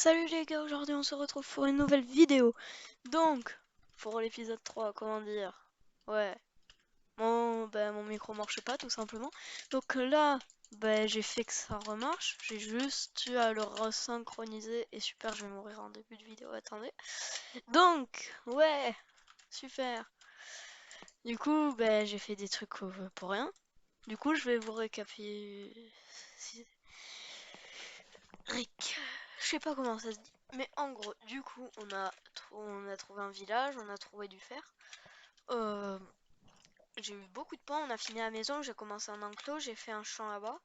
Salut les gars, aujourd'hui on se retrouve pour une nouvelle vidéo. Donc, pour l'épisode 3, comment dire? Ouais, mon micro marche pas tout simplement. Donc là, j'ai fait que ça remarche. J'ai juste eu à le resynchroniser et super, je vais mourir en début de vidéo, attendez. Donc, ouais, super. Du coup, j'ai fait des trucs pour rien. Du coup, je vais vous récapituler. Je sais pas comment ça se dit. Mais en gros, du coup, on a trouvé un village, on a trouvé du fer. Euh, j'ai eu beaucoup de pain, on a fini la maison, j'ai commencé un enclos, j'ai fait un champ là-bas.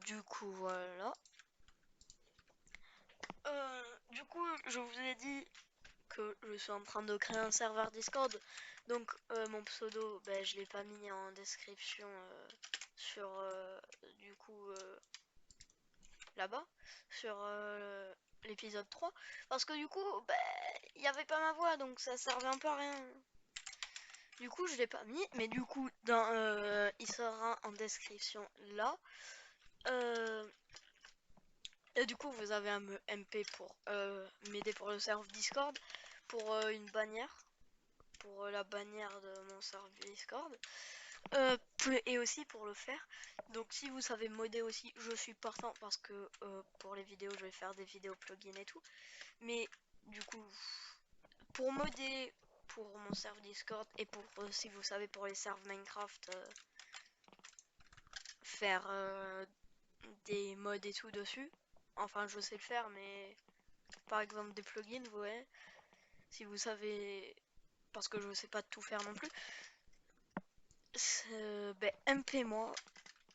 Du coup, voilà. Du coup, je vous ai dit que je suis en train de créer un serveur Discord. Donc, mon pseudo, je l'ai pas mis en description sur, du coup, là-bas, sur l'épisode 3. Parce que du coup, il n'y avait pas ma voix, donc ça servait un peu à rien. Du coup, je l'ai pas mis, mais du coup, il sera en description là. Euh, et du coup, vous avez un MP pour m'aider pour le serveur Discord, pour une bannière, pour la bannière de mon serveur Discord, et aussi pour le faire. Donc, si vous savez modder aussi, je suis partant parce que pour les vidéos, je vais faire des vidéos plugins et tout. Mais du coup, pour modder pour mon serveur Discord et pour, si vous savez, pour les serveurs Minecraft, faire des mods et tout dessus. Enfin, je sais le faire, mais par exemple des plugins, vous voyez. Si vous savez, parce que je sais pas tout faire non plus. MP moi,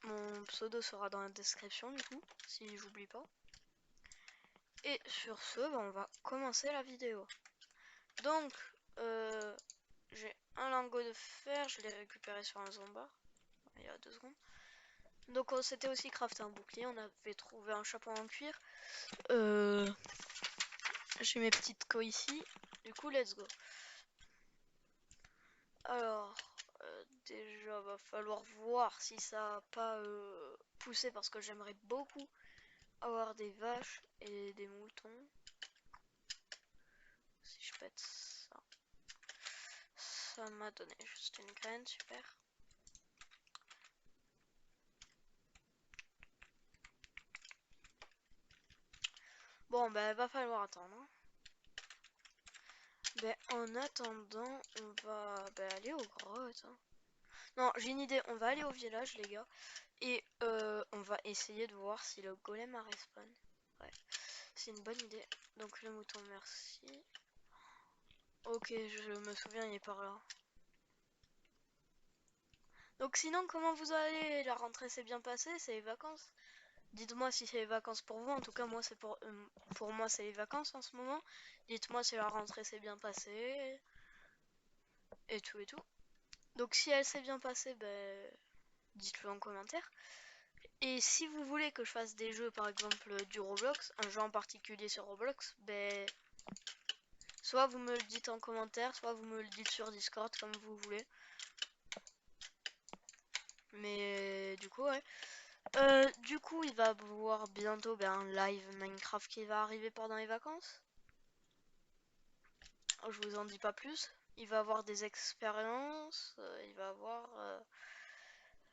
mon pseudo sera dans la description du coup, si j'oublie pas. Et sur ce, on va commencer la vidéo. Donc, j'ai un lingot de fer, je l'ai récupéré sur un zombie il y a 2 secondes. Donc on s'était aussi crafté un bouclier, on avait trouvé un chapeau en cuir. J'ai mes petites co ici. Du coup, let's go. Alors, déjà, va falloir voir si ça a pas poussé parce que j'aimerais beaucoup avoir des vaches et des moutons. Si je pète ça. Ça m'a donné juste une graine, super. Bon, va falloir attendre, hein. En attendant, on va aller aux grottes, hein. Non, j'ai une idée, on va aller au village, les gars. Et on va essayer de voir si le golem a respawn. Ouais, c'est une bonne idée. Donc le mouton, merci. Ok, je me souviens, il est par là. Donc sinon, comment vous allez? La rentrée s'est bien passée, c'est les vacances? Dites-moi si c'est les vacances pour vous. En tout cas, moi, c'est pour moi, c'est les vacances en ce moment. Dites-moi si la rentrée s'est bien passée et tout et tout. Donc si elle s'est bien passée, dites-le en commentaire. Et si vous voulez que je fasse des jeux, par exemple du Roblox, un jeu en particulier sur Roblox, soit vous me le dites en commentaire, soit vous me le dites sur Discord, comme vous voulez. Mais du coup, ouais. Du coup, il va avoir bientôt un live Minecraft qui va arriver pendant les vacances. Je vous en dis pas plus. Il va avoir des expériences, il va avoir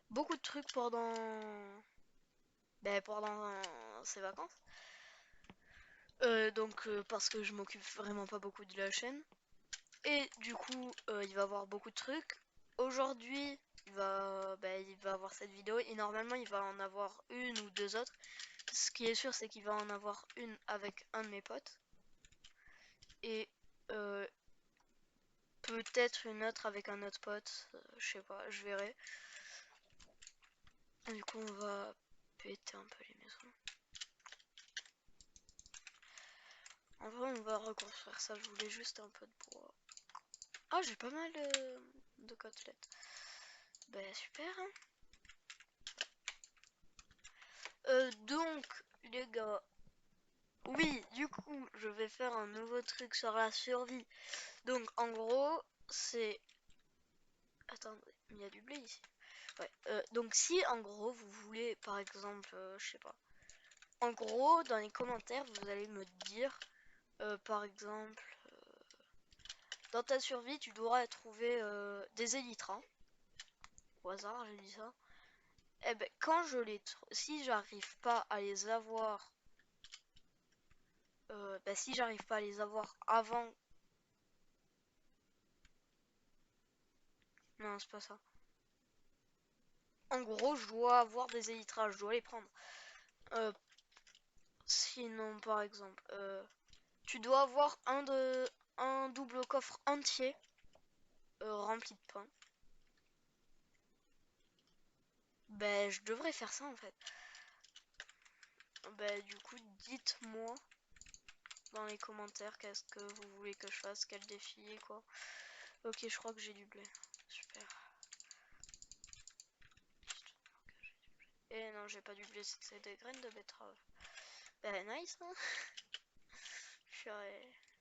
beaucoup de trucs pendant ses vacances. Donc parce que je m'occupe vraiment pas beaucoup de la chaîne. Et du coup, il va avoir beaucoup de trucs. Aujourd'hui, il va avoir cette vidéo et normalement il va en avoir une ou deux autres. Ce qui est sûr, c'est qu'il va en avoir une avec un de mes potes. Et euh, peut-être une autre avec un autre pote. Je sais pas, je verrai. Du coup, on va péter un peu les maisons. En vrai, on va reconstruire ça. Je voulais juste un peu de bois. Ah, j'ai pas mal de côtelettes. Super, hein. Donc, les gars, oui, du coup, je vais faire un nouveau truc sur la survie. Donc, en gros, c'est... Attendez, il y a du blé ici. Ouais, donc si, en gros, vous voulez, par exemple, je sais pas, En gros, dans les commentaires, vous allez me dire, par exemple, dans ta survie, tu devras trouver des élytras. Au hasard, j'ai dit ça. Eh ben, quand je les si j'arrive pas à les avoir, ben, si j'arrive pas à les avoir avant, non, c'est pas ça. En gros, je dois avoir des élytras, je dois les prendre. Sinon, par exemple, tu dois avoir un double coffre entier rempli de pain. Ben, je devrais faire ça en fait. Ben, du coup, dites-moi dans les commentaires qu'est-ce que vous voulez que je fasse, quel défi et quoi. Ok, je crois que j'ai du blé. Super. Et non, j'ai pas du blé, c'est des graines de betterave. Ben, nice, hein.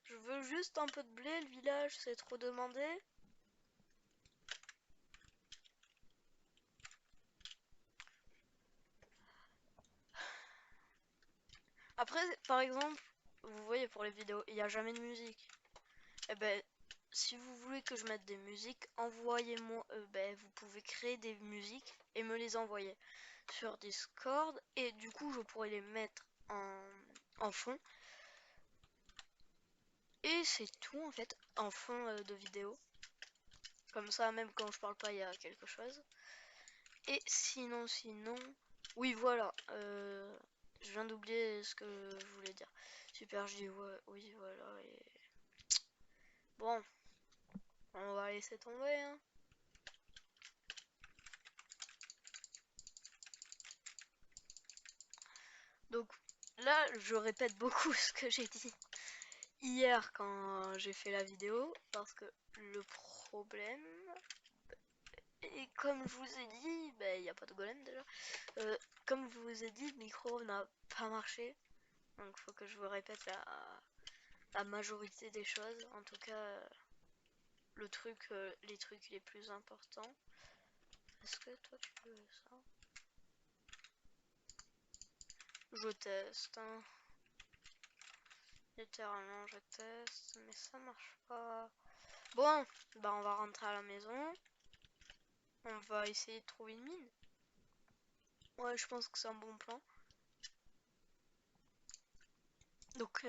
Je veux juste un peu de blé, le village, c'est trop demandé. Après, par exemple, vous voyez pour les vidéos, il n'y a jamais de musique. Eh ben, si vous voulez que je mette des musiques, envoyez-moi, ben, vous pouvez créer des musiques et me les envoyer sur Discord. Et du coup, je pourrais les mettre en fond. Et c'est tout en fait, en fond de vidéo. Comme ça, même quand je parle pas, il y a quelque chose. Et sinon, oui, voilà. Je viens d'oublier ce que je voulais dire. Super, je dis ouais, oui, voilà. Et bon, on va laisser tomber, hein. Donc là, je répète beaucoup ce que j'ai dit hier quand j'ai fait la vidéo, parce que le problème, et comme je vous ai dit, ben il n'y a pas de golem déjà. Comme je vous ai dit, le micro n'a pas marché, donc faut que je vous répète la majorité des choses. En tout cas, les trucs les plus importants. Est-ce que toi tu veux ça? Je teste, hein. Littéralement, je teste, mais ça marche pas. Bon, bah on va rentrer à la maison. On va essayer de trouver une mine. Ouais, je pense que c'est un bon plan. Donc,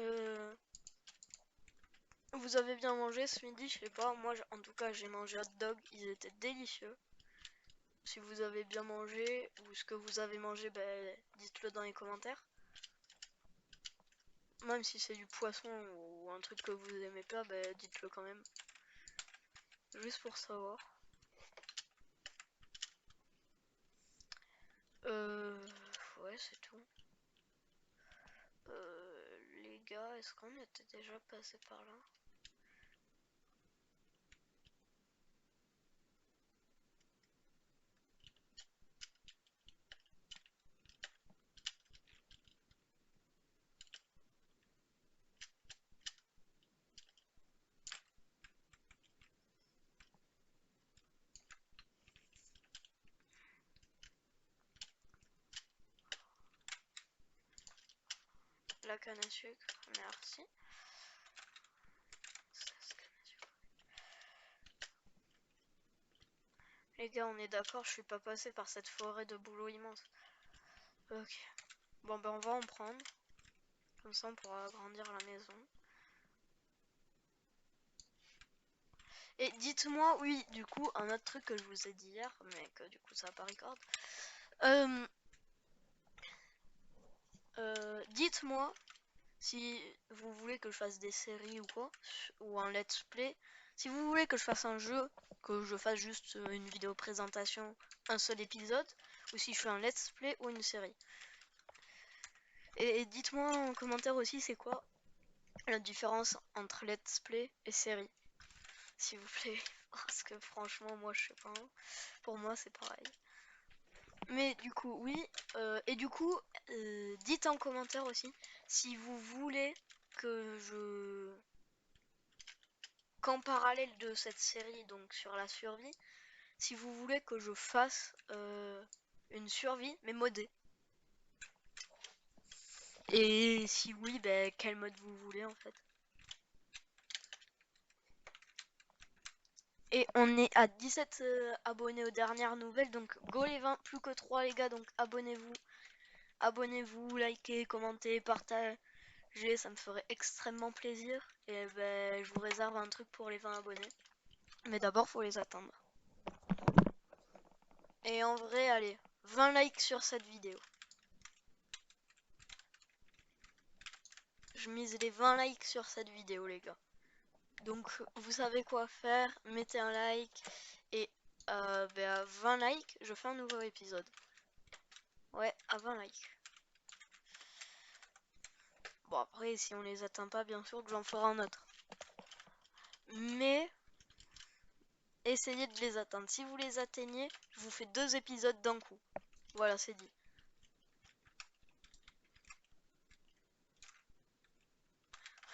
vous avez bien mangé ce midi, je sais pas. Moi, en tout cas, j'ai mangé hot dog. Ils étaient délicieux. Si vous avez bien mangé ou ce que vous avez mangé, ben, dites-le dans les commentaires. Même si c'est du poisson ou un truc que vous aimez pas, ben, dites-le quand même. Juste pour savoir. Ouais, c'est tout. Les gars, est-ce qu'on était déjà passé par là? La canne à sucre, merci. Les gars, on est d'accord, je suis pas passé par cette forêt de boulot immense. Ok. Bon, ben on va en prendre. Comme ça, on pourra agrandir la maison. Et dites-moi, oui, du coup, un autre truc que je vous ai dit hier, mais que du coup, ça n'a pas record. Dites-moi si vous voulez que je fasse des séries ou quoi, ou un let's play. Si vous voulez que je fasse un jeu, que je fasse juste une vidéo présentation, un seul épisode, ou si je fais un let's play ou une série. Et dites-moi en commentaire aussi c'est quoi la différence entre let's play et série, s'il vous plaît. Parce que franchement, moi je sais pas. Pour moi c'est pareil. Mais du coup, oui. Et du coup, dites en commentaire aussi si vous voulez que je... qu'en parallèle de cette série, donc sur la survie, si vous voulez que je fasse une survie, mais modée. Et si oui, ben, quel mode vous voulez en fait. Et on est à 17 abonnés aux dernières nouvelles, donc go les 20, plus que 3 les gars, donc abonnez-vous. Abonnez-vous, likez, commentez, partagez, ça me ferait extrêmement plaisir. Et ben, je vous réserve un truc pour les 20 abonnés. Mais d'abord, faut les attendre. Et en vrai, allez, 20 likes sur cette vidéo. Je mise les 20 likes sur cette vidéo, les gars. Donc, vous savez quoi faire. Mettez un like. Et ben, à 20 likes, je fais un nouveau épisode. Ouais, à 20 likes. Bon, après, si on les atteint pas, bien sûr que j'en ferai un autre. Mais, essayez de les atteindre. Si vous les atteignez, je vous fais 2 épisodes d'un coup. Voilà, c'est dit.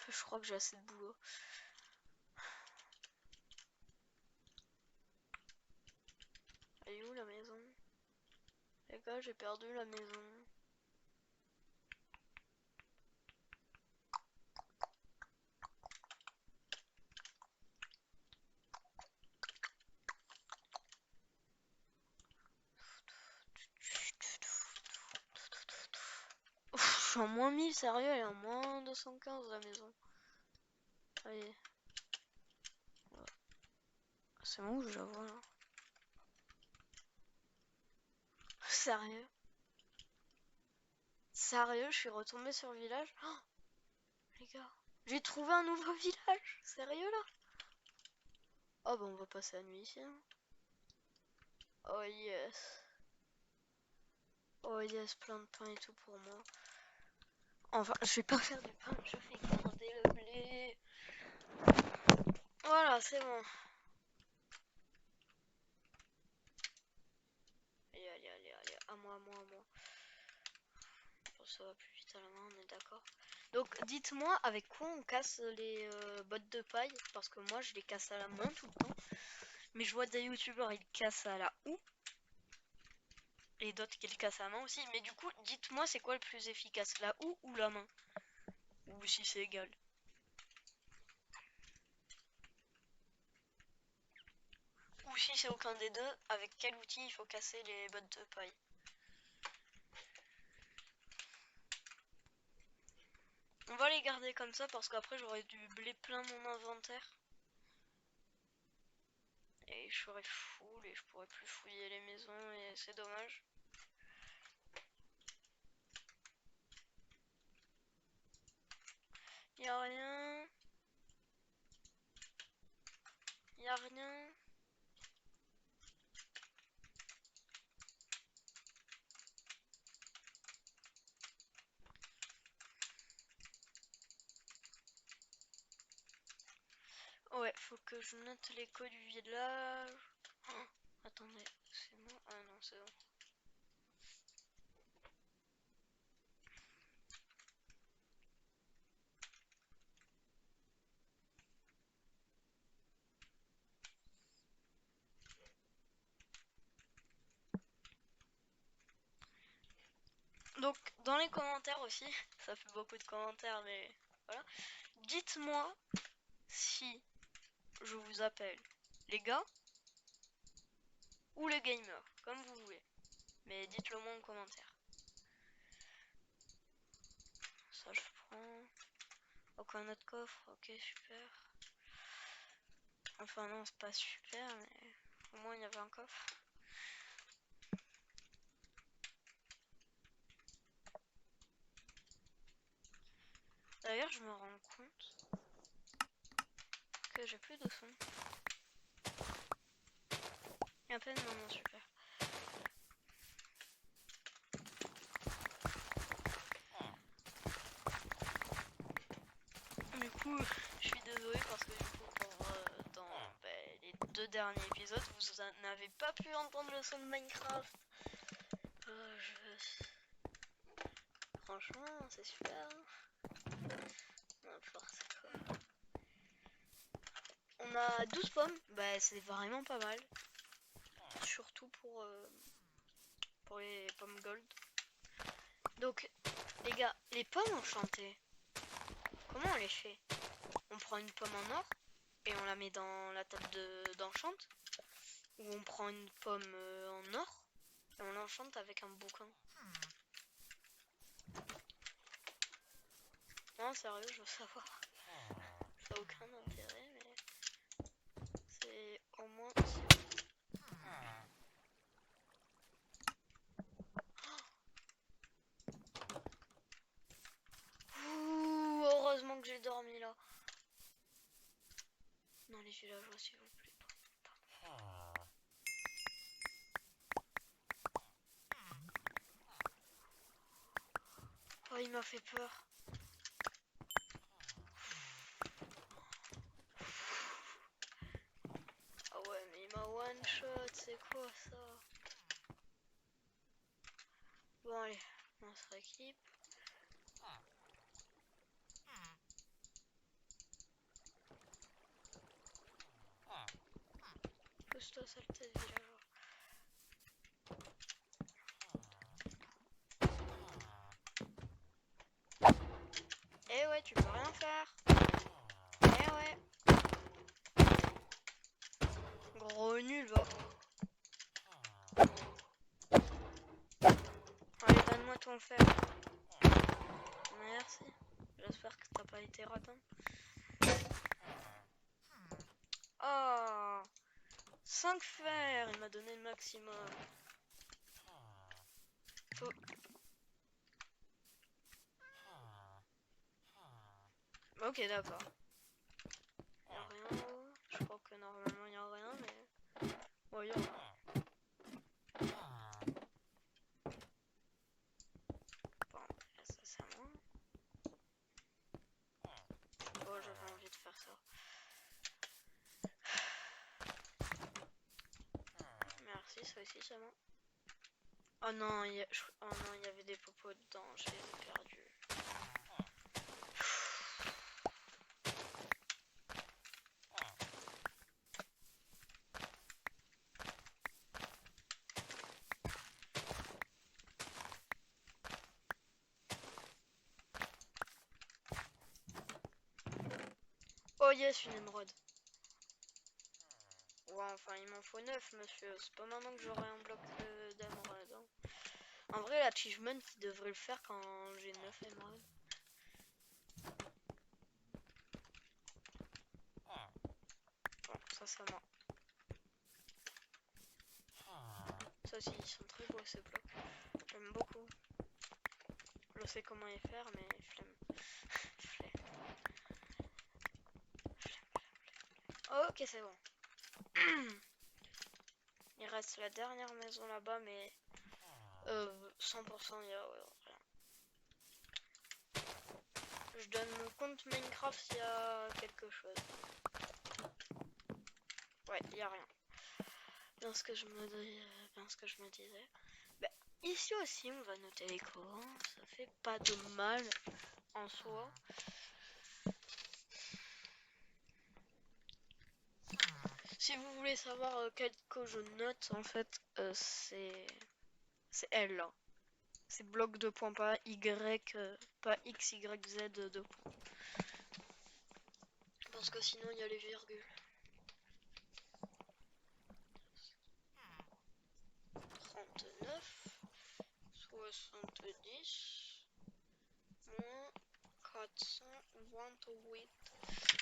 Je crois que j'ai assez de boulot. Elle est où la maison? Les gars, j'ai perdu la maison. Ouf, je suis en moins 1000, sérieux, elle est en moins 215 la maison. Allez. C'est bon, je la vois là. Sérieux? Sérieux, je suis retombée sur le village. Oh, les gars, j'ai trouvé un nouveau village. Sérieux là? Oh bah on va passer la nuit ici. Hein. Oh yes. Oh yes, plein de pain et tout pour moi. Enfin, je vais pas faire du pain, je vais garder le blé. Voilà, c'est bon. Allez, allez, allez, allez, à moi, à moi, à moi. Bon, ça va plus vite à la main, on est d'accord. Donc, dites-moi avec quoi on casse les bottes de paille, parce que moi je les casse à la main tout le temps. Mais je vois des youtubeurs, ils cassent à la houe. Et d'autres qui le cassent à la main aussi. Mais du coup, dites-moi c'est quoi le plus efficace, la houe ou la main? Ou si c'est égal. Ou si c'est aucun des deux, avec quel outil il faut casser les bottes de paille? On va les garder comme ça parce qu'après j'aurai du blé plein mon inventaire. Et je serai full et je pourrai plus fouiller les maisons et c'est dommage. Y'a rien. Y'a rien. Ouais, faut que je note l'écho du village. Oh, attendez, c'est bon? Ah non, c'est bon. Donc, dans les commentaires aussi, ça fait beaucoup de commentaires, mais voilà. Dites-moi si je vous appelle les gars ou les gamers, comme vous voulez. Mais dites-le moi en commentaire. Ça, je prends. Ok, un autre coffre, ok, super. Enfin, non, c'est pas super, mais au moins il y avait un coffre. D'ailleurs, je me rends compte que j'ai plus de son. Et à peine, non, super. Du coup, je suis désolée parce que du coup, dans les 2 derniers épisodes, vous n'avez pas pu entendre le son de Minecraft. Franchement, c'est super. N'importe quoi. On a 12 pommes, bah c'est vraiment pas mal. Surtout pour les pommes gold. Donc, Les gars, les pommes enchantées, comment on les fait? On prend une pomme en or et on la met dans la table d'enchant, ou on prend une pomme en or et on l'enchante avec un bouquin. Non, sérieux, je veux savoir. Ça n'a aucun intérêt, mais c'est au moins... Ouh, heureusement que j'ai dormi là. Non, les villageois, s'il vous plaît. Oh, il m'a fait peur. Ah ouais, mais il m'a one shot, c'est quoi ça? Bon, allez, on se rééquipe. Pousse-toi, saleté de villageois. Eh ouais, tu peux rien faire. Eh ouais. Gros nul, va. Allez, donne-moi ton fer. Merci. J'espère que t'as pas été ratin. Oh, 5 fers, il m'a donné le maximum. Faut... Ok, d'accord. Y'a rien là-haut. Je crois que normalement y'a rien, mais... Bon, y'a rien. Bon, ça c'est à moi. Oh, j'avais envie de faire ça. Merci, ça aussi c'est moi. Oh non, il y avait des popos dedans, je les ai perdus. Oh yes, une émeraude. Ouais, enfin il m'en faut 9, monsieur. C'est pas maintenant que j'aurai un bloc d'émeraude. Hein. En vrai, l'achievement, il devrait le faire quand j'ai 9 émeraudes. Bon, ça c'est moi. Ça aussi, ils sont très beaux ces blocs. J'aime beaucoup. Je sais comment les faire, mais flemme. Flemme. Ok, c'est bon. Il reste la dernière maison là-bas, mais 100% il y a rien. Je donne mon compte Minecraft s'il y a quelque chose. Ouais, il y a rien. Bien ce que je me disais. Bah, ici aussi, on va noter les coins. Ça fait pas de mal en soi. Si vous voulez savoir quel code je note, en fait, c'est L là. C'est bloc 2 points, pas Y, pas X, Y, Z 2 points. Parce que sinon, il y a les virgules. 39, 70, moins 428.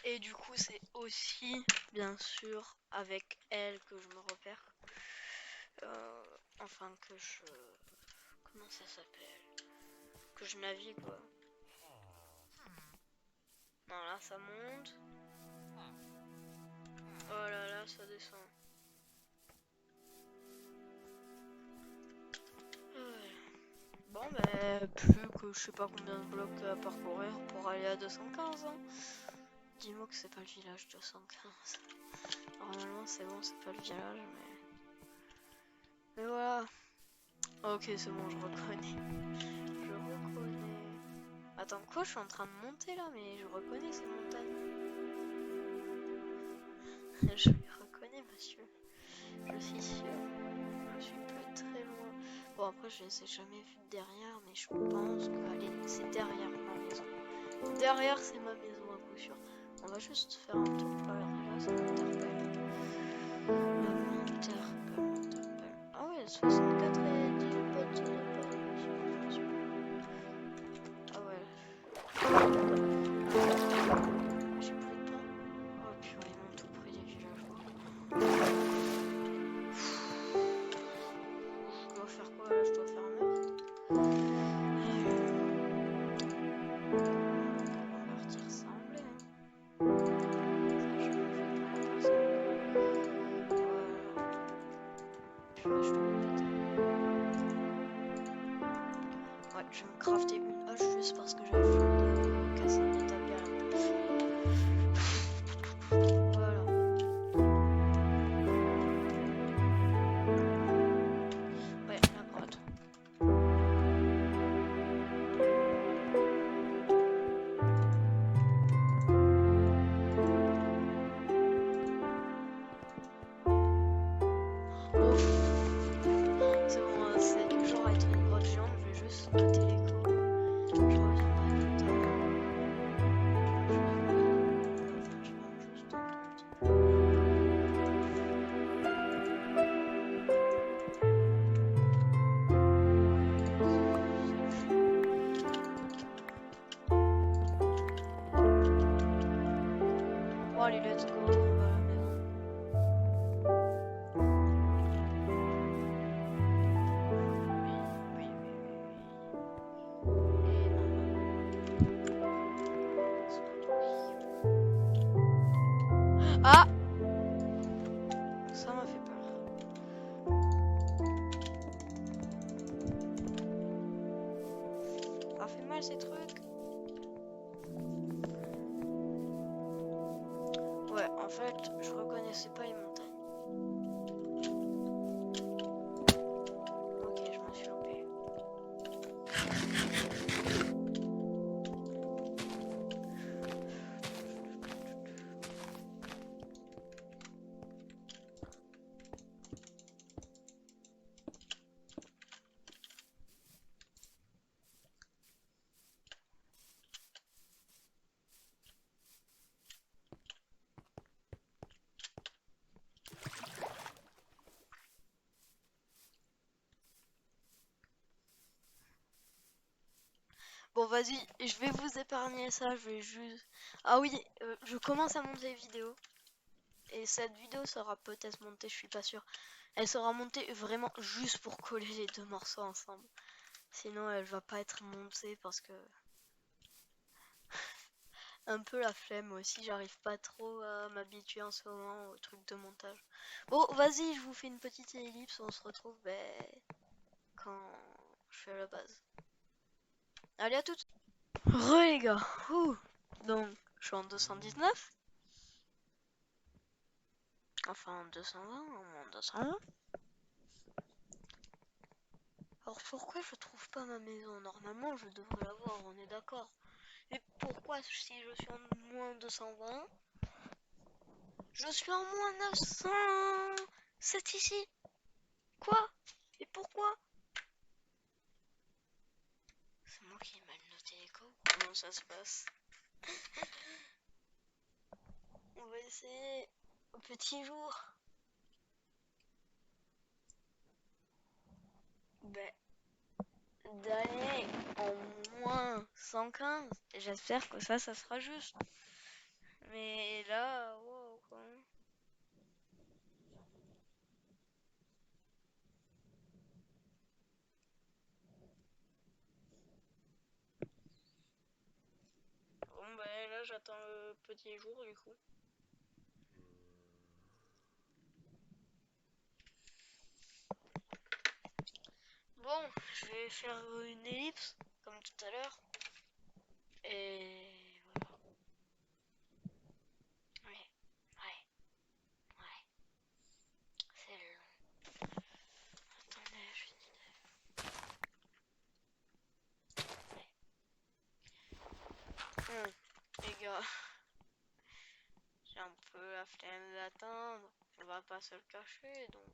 Et du coup, c'est aussi, bien sûr, avec elle que je me repère. Enfin, que je... Comment ça s'appelle? Que je navigue, quoi. Non, là, ça monte. Oh là là, ça descend. Bon, ben, plus que je sais pas combien de blocs à parcourir pour aller à 215. Hein. Dis-moi que c'est pas le village 215. Normalement, c'est bon, c'est pas le village, mais voilà. Ok, c'est bon, je reconnais. Je reconnais. Attends, quoi? Je suis en train de monter là, mais je reconnais ces montagnes. Je les reconnais, monsieur. Je suis sûr. Je suis plus très loin. Bon, après, je les ai jamais vus de derrière, mais je pense que allez, c'est derrière ma maison. Derrière, c'est ma maison à coup sûr. On va juste faire un tour. Alors, déjà, ça m'interpelle. M'interpelle. Ah ouais, 64 et 10 potes de pas. Ah ouais. J'ai plus de pain. Oh purée, ils m'ont tout pris les villageois. Je dois faire quoi là? Je dois faire un meurtre. Convertir ça en blé, hein. Ça, je le fais pas comme ça. Voilà. Purée, je dois m'embêter. Ouais, je vais me crafter une hache juste parce que j'avais flemme de casser un établi à la bouffe. Voilà. Ouais, la grotte. Ouf. C'est bon, c'est toujours être une grotte géante, je vais juste noter l'écho. Je reviendrai plus tard. Je vais juste un tout petit. Bon allez, let's go, on va à la maison. Oui. Et non. Ah! Ça m'a fait peur. Ça fait mal ces trucs. Ouais, en fait, je reconnaissais pas les montagnes. Ok, je me suis loupé. Bon, vas-y, je vais vous épargner ça, je vais juste... Ah oui, je commence à monter vidéo. Et cette vidéo sera peut-être montée, je suis pas sûre. Elle sera montée vraiment juste pour coller les deux morceaux ensemble. Sinon, elle va pas être montée parce que... Un peu la flemme aussi, j'arrive pas trop à m'habituer en ce moment au truc de montage. Bon, vas-y, je vous fais une petite ellipse, on se retrouve quand je fais la base. Allez, à toutes. Les gars. Ouh. Donc, je suis en 219. Enfin, en 220, en 220. Alors, pourquoi je trouve pas ma maison? Normalement, je devrais l'avoir, on est d'accord. Mais pourquoi, si je suis en moins 220, je suis en moins 900? C'est ici. Quoi? Et pourquoi? C'est moi qui ai mal noté l'écho. Comment ça se passe? On va essayer au petit jour. Ben, d'aller en moins 115. Et j'espère que ça sera juste. Mais là, wow, quoi. Bon, ben là, j'attends le petit jour du coup. Bon, je vais faire une ellipse, comme tout à l'heure. Et voilà. Ouais, ouais, ouais. C'est long. Attendez, j'ai une idée. Les gars, j'ai un peu la flemme d'attendre. On va pas se le cacher, donc.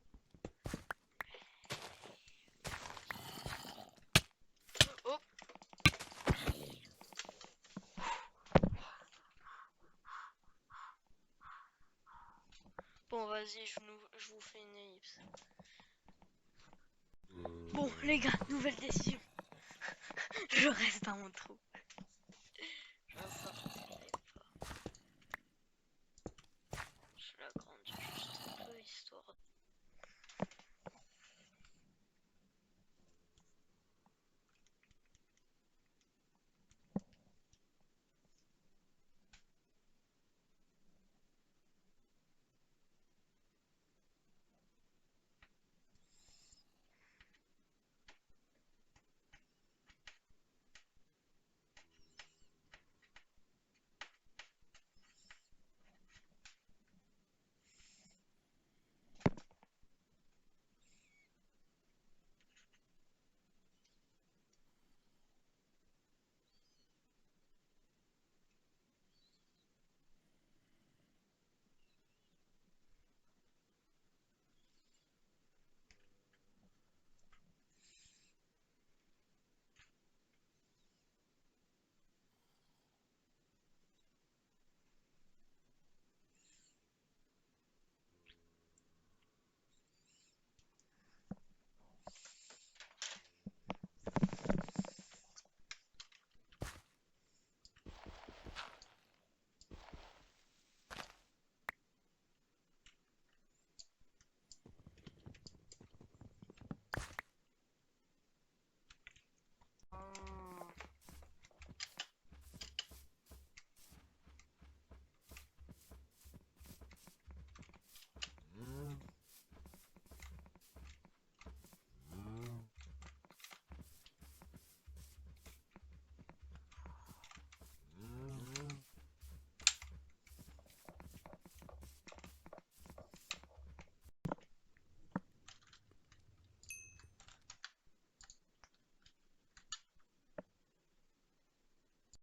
Bon, vas-y, je vous fais une ellipse. Bon, les gars, nouvelle décision. Je reste dans mon trou.